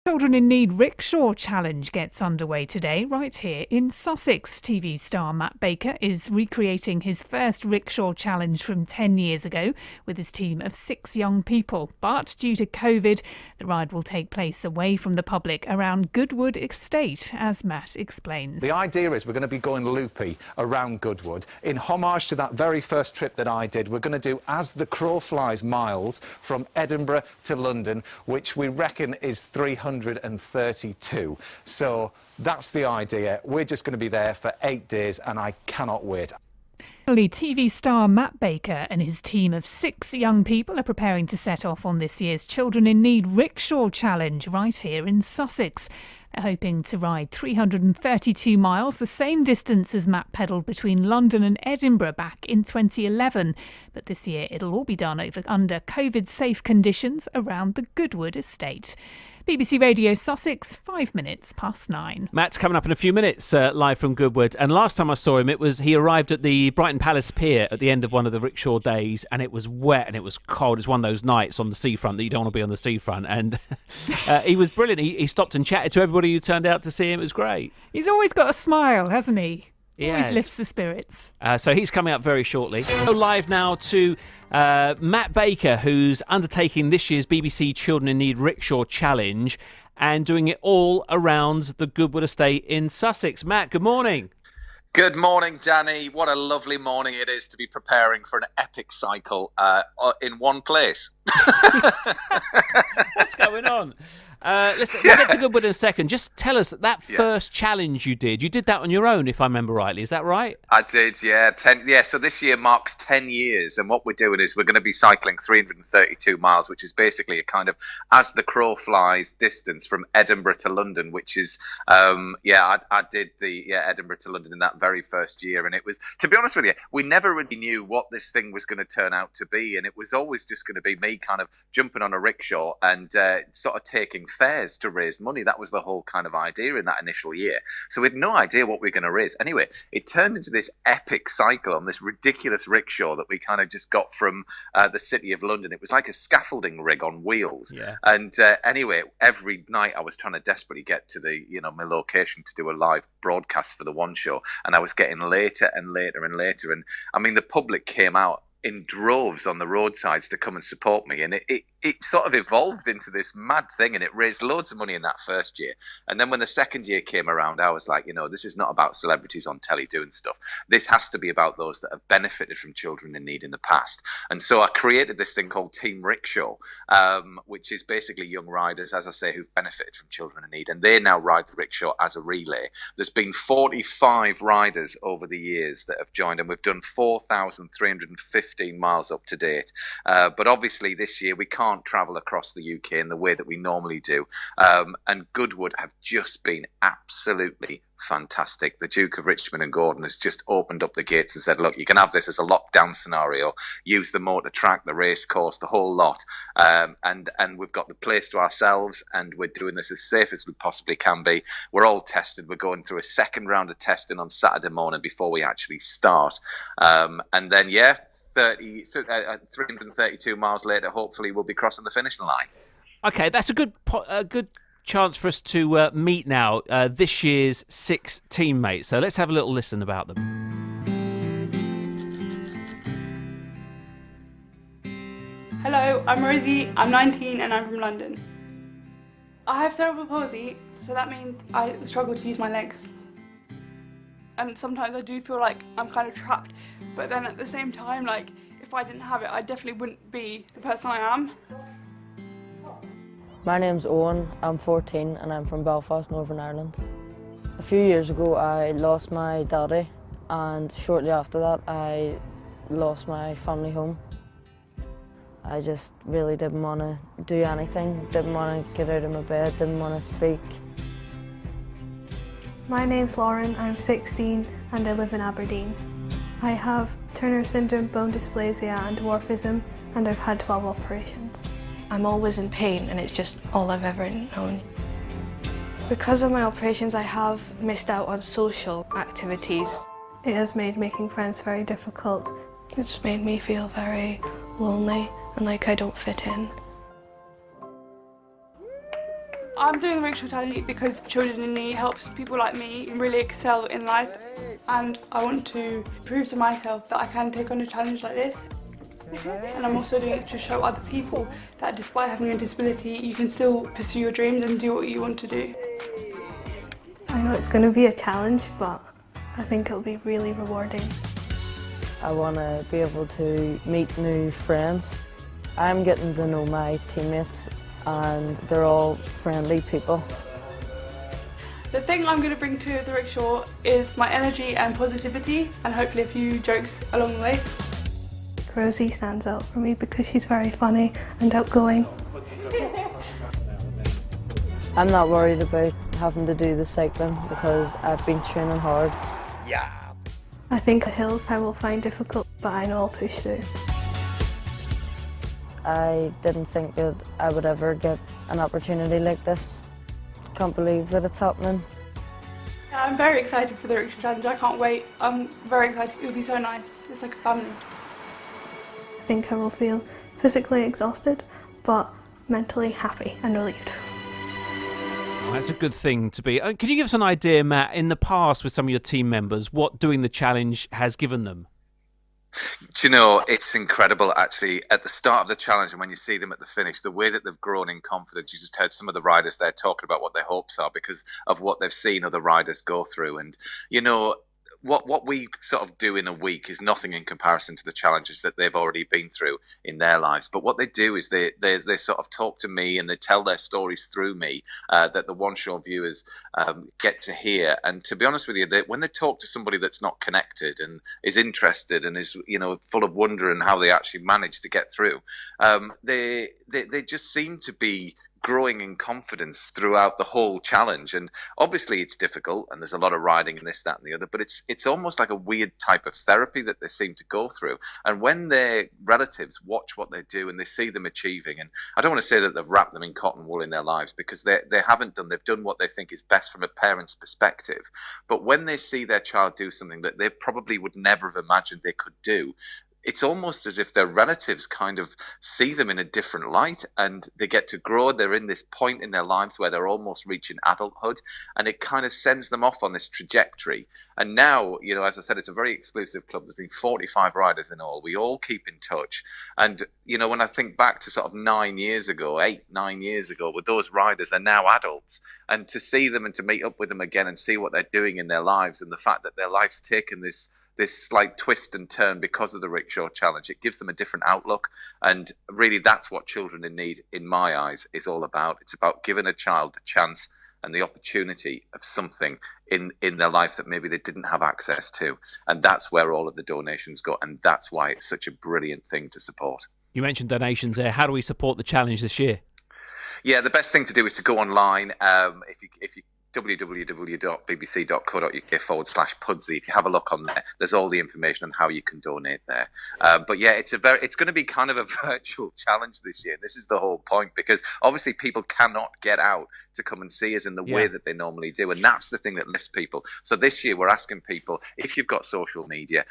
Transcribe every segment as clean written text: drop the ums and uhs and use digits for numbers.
Children in Need Rickshaw Challenge gets underway today, right here in Sussex. TV star Matt Baker is recreating his first rickshaw challenge from 10 years ago with his team of 6 young people. But due to COVID, the ride will take place away from the public around Goodwood Estate, as Matt explains. The idea is we're going to be going loopy around Goodwood. In homage to that very first trip that I did, we're going to do As the Crow Flies miles from Edinburgh to London, which we reckon is 332. So that's the idea. We're just going to be there for 8 days and I cannot wait. TV star Matt Baker and his team of 6 young people are preparing to set off on this year's Children in Need Rickshaw Challenge right here in Sussex. They're hoping to ride 332 miles, the same distance as Matt pedalled between London and Edinburgh back in 2011. But this year it'll all be done under COVID-safe conditions around the Goodwood Estate. BBC Radio Sussex, 5 minutes past 9. Matt's coming up in a few minutes, live from Goodwood. And last time I saw him, he arrived at the Brighton Palace Pier at the end of one of the rickshaw days, and it was wet and it was cold. It's one of those nights on the seafront that you don't want to be on the seafront. And he was brilliant. He stopped and chatted to everybody who turned out to see him. It was great. He's always got a smile, hasn't he? He always has. Lifts the spirits. So he's coming up very shortly. Go live now to Matt Baker, who's undertaking this year's BBC Children in Need Rickshaw Challenge and doing it all around the Goodwood Estate in Sussex. Matt, good morning. Good morning, Danny. What a lovely morning it is to be preparing for an epic cycle in one place. What's going on? Listen, we'll get to Goodwood in a second. Just tell us that first challenge you did that on your own, if I remember rightly. Is that right? I did, yeah. So this year marks 10 years, and what we're doing is we're going to be cycling 332 miles, which is basically a kind of as the crow flies distance from Edinburgh to London, which is, I did the Edinburgh to London in that very first year, and it was, to be honest with you, we never really knew what this thing was going to turn out to be, and it was always just going to be me kind of jumping on a rickshaw and sort of taking fares to raise money. That was the whole kind of idea in that initial year. So we had no idea what we were going to raise. Anyway, it turned into this epic cycle on this ridiculous rickshaw that we kind of just got from the city of London. It was like a scaffolding rig on wheels. Yeah. And anyway, every night I was trying to desperately get to my location to do a live broadcast for the One Show, and I was getting later and later and later. And I mean, the public came out in droves on the roadsides to come and support me, and it sort of evolved into this mad thing, and it raised loads of money in that first year. And then when the second year came around, I was like, this is not about celebrities on telly doing stuff. This has to be about those that have benefited from children in need in the past. And so I created this thing called Team Rickshaw, which is basically young riders, as I say, who've benefited from children in need, and they now ride the rickshaw as a relay. There's been 45 riders over the years that have joined, and we've done 4,350 miles up to date. But obviously this year we can't travel across the UK in the way that we normally do. And Goodwood have just been absolutely fantastic. The Duke of Richmond and Gordon has just opened up the gates and said, look, you can have this as a lockdown scenario, use the motor track, the race course, the whole lot. And we've got the place to ourselves, and we're doing this as safe as we possibly can be. We're all tested. We're going through a second round of testing on Saturday morning before we actually start. And then, 332 miles later, hopefully we'll be crossing the finish line. Okay, that's a good chance for us to meet now this year's 6 teammates. So let's have a little listen about them. Hello, I'm Rosie, I'm 19 and I'm from London. I have cerebral palsy, so that means I struggle to use my legs. And sometimes I do feel like I'm kind of trapped, but then at the same time, like, if I didn't have it, I definitely wouldn't be the person I am. My name's Owen, I'm 14 and I'm from Belfast, Northern Ireland. A few years ago I lost my daddy, and shortly after that I lost my family home. I just really didn't want to do anything, didn't want to get out of my bed, didn't want to speak. My name's Lauren, I'm 16 and I live in Aberdeen. I have Turner syndrome, bone dysplasia and dwarfism, and I've had 12 operations. I'm always in pain and it's just all I've ever known. Because of my operations I have missed out on social activities. It has made making friends very difficult. It's made me feel very lonely and like I don't fit in. I'm doing the Rickshaw Challenge because Children in Need helps people like me really excel in life, and I want to prove to myself that I can take on a challenge like this. And I'm also doing it to show other people that despite having a disability, you can still pursue your dreams and do what you want to do. I know it's going to be a challenge, but I think it'll be really rewarding. I want to be able to meet new friends. I'm getting to know my teammates and they're all friendly people. The thing I'm going to bring to the rickshaw is my energy and positivity, and hopefully a few jokes along the way. Rosie stands out for me because she's very funny and outgoing. I'm not worried about having to do the cycling because I've been training hard. I think the hills I will find difficult, but I know I'll push through. I didn't think that I would ever get an opportunity like this. Can't believe that it's happening. Yeah, I'm very excited for the Rickshaw Challenge. I can't wait. I'm very excited. It'll be so nice. It's like a family. I think I will feel physically exhausted, but mentally happy and relieved. Oh, that's a good thing to be. Can you give us an idea, Matt, in the past with some of your team members, what doing the challenge has given them? Do you know, it's incredible actually at the start of the challenge, and when you see them at the finish, the way that they've grown in confidence. You just heard some of the riders there talking about what their hopes are because of what they've seen other riders go through. And, you know, what we sort of do in a week is nothing in comparison to the challenges that they've already been through in their lives. But what they do is they sort of talk to me and they tell their stories through me that the One Show viewers get to hear. And to be honest with you, when they talk to somebody that's not connected and is interested and is, you know, full of wonder in how they actually manage to get through, they just seem to be growing in confidence throughout the whole challenge. And obviously it's difficult and there's a lot of riding and this, that and the other, but it's almost like a weird type of therapy that they seem to go through. And when their relatives watch what they do and they see them achieving, and I don't want to say that they've wrapped them in cotton wool in their lives because they haven't done, they've done what they think is best from a parent's perspective. But when they see their child do something that they probably would never have imagined they could do, it's almost as if their relatives kind of see them in a different light and they get to grow. They're in this point in their lives where they're almost reaching adulthood, and it kind of sends them off on this trajectory. And now, you know, as I said, it's a very exclusive club. There's been 45 riders in all. We all keep in touch. And, you know, when I think back to sort of 9 years ago, 9 years ago, with those riders are now adults, and to see them and to meet up with them again and see what they're doing in their lives and the fact that their life's taken this slight twist and turn because of the Rickshaw Challenge. It gives them a different outlook. And really, that's what Children in Need, in my eyes, is all about. It's about giving a child the chance and the opportunity of something in their life that maybe they didn't have access to. And that's where all of the donations go. And that's why it's such a brilliant thing to support. You mentioned donations there. How do we support the challenge this year? Yeah, the best thing to do is to go online. If you www.bbc.co.uk/Pudsey. If you have a look on there, there's all the information on how you can donate there. But yeah, it's going to be kind of a virtual challenge this year. This is the whole point, because obviously people cannot get out to come and see us in the way that they normally do, and that's the thing that lifts people. So this year we're asking people, if you've got social media,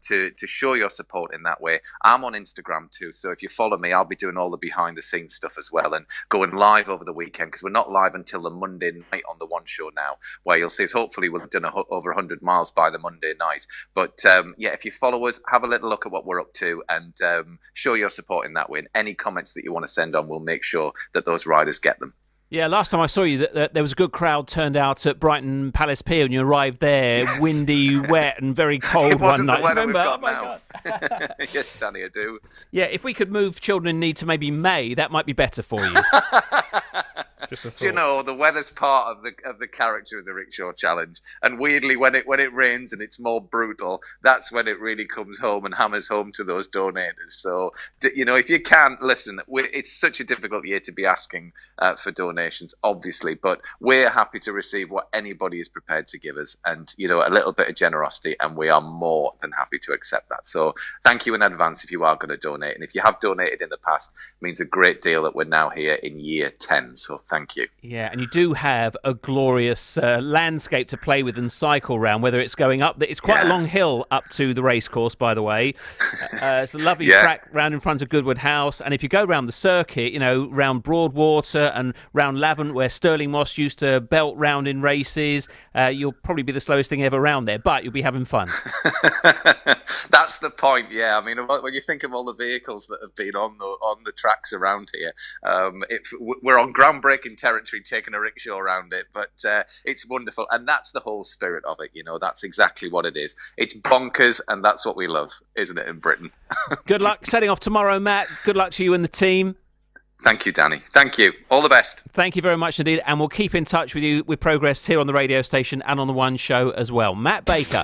to show your support in that way. I'm on Instagram too, so if you follow me, I'll be doing all the behind the scenes stuff as well, and going live over the weekend, because we're not live until the Monday night on the One Show now, where you'll see us. Hopefully we'll have done over 100 miles by the Monday night. But yeah, if you follow us, have a little look at what we're up to, and show your support in that way. And any comments that you want to send on, we'll make sure that those riders get them. Yeah, last time I saw you, that there was a good crowd turned out at Brighton Palace Pier when you arrived there. Yes. Windy, wet, and very cold one night. The weather Remember? we've got now. Yes, Danny, I do. Yeah, if we could move Children in Need to maybe May, that might be better for you. Do you know, the weather's part of the character of the Rickshaw Challenge, and weirdly, when it rains and it's more brutal, that's when it really comes home and hammers home to those donators. So, you know, if you can listen, it's such a difficult year to be asking for donations, obviously, but we're happy to receive what anybody is prepared to give us, and you know, a little bit of generosity, and we are more than happy to accept that. So, thank you in advance if you are going to donate, and if you have donated in the past, it means a great deal that we're now here in year 10. So, thank thank you. Yeah, and you do have a glorious landscape to play with and cycle round, whether it's going up. It's quite a long hill up to the racecourse, by the way. It's a lovely track round in front of Goodwood House. And if you go round the circuit, you know, round Broadwater and round Lavant, where Stirling Moss used to belt round in races, you'll probably be the slowest thing ever round there, but you'll be having fun. That's the point, yeah. I mean, when you think of all the vehicles that have been on the tracks around here, we're on groundbreaking territory taking a rickshaw around it, but it's wonderful, and that's the whole spirit of it. You know, that's exactly what it is. It's bonkers, and that's what we love, isn't it, in Britain? Good luck setting off tomorrow, Matt. Good luck to you and the team. Thank you, Danny. Thank you. All the best. Thank you very much indeed, and we'll keep in touch with you with progress here on the radio station and on the One Show as well. Matt Baker.